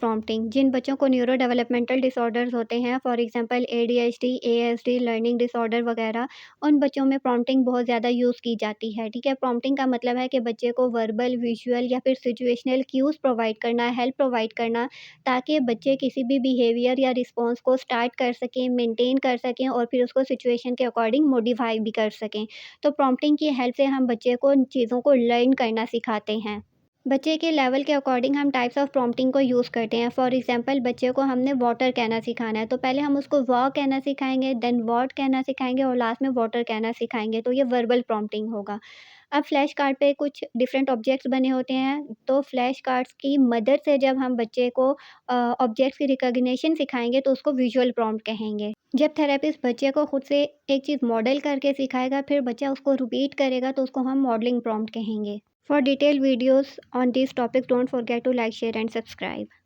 Prompting जिन बच्चों को neuro developmental disorders होते हैं, for example ADHD, ASD, learning disorder वगैरह, उन बच्चों में प्रॉम्प्टिंग बहुत ज़्यादा यूज़ की जाती है, ठीक है? प्रॉम्प्टिंग का मतलब है कि बच्चे को वर्बल, विजुअल या फिर सिचुएशनल क्यूज़ प्रोवाइड करना, हेल्प प्रोवाइड करना, ताकि बच्चे किसी भी बिहेवियर या रिस्पॉन्स को स्टार्ट कर सकें, मेंटेन कर सकें और फिर उसको सिचुएशन के अकॉर्डिंग मॉडिफाई भी कर सकें। तो प्रॉम्प्टिंग की हेल्प से हम बच्चे को इन चीज़ों को लर्न करना सिखाते हैं। बच्चे के लेवल के अकॉर्डिंग हम टाइप्स ऑफ प्रॉम्प्टिंग को यूज़ करते हैं। फॉर एग्जांपल बच्चे को हमने वाटर कहना सिखाना है, तो पहले हम उसको वाह कहना सिखाएँगे, देन व्हाट कहना सिखाएँगे और लास्ट में वाटर कहना सिखाएँगे, तो ये वर्बल प्रॉम्प्टिंग होगा। अब फ्लैश कार्ड पे कुछ डिफरेंट ऑब्जेक्ट्स बने होते हैं, तो फ्लैश कार्ड्स की मदद से जब हम बच्चे को ऑब्जेक्ट्स की रिकॉग्निशन सिखाएँगे, तो उसको विजुअल प्रॉम्प्ट कहेंगे। जब थेरेपिस्ट बच्चे को खुद से एक चीज़ मॉडल करके सिखाएगा, फिर बच्चा उसको रिपीट करेगा, तो उसको हम मॉडलिंग प्रॉम्प्ट कहेंगे। For detailed videos on these topics, don't forget to like, share and subscribe.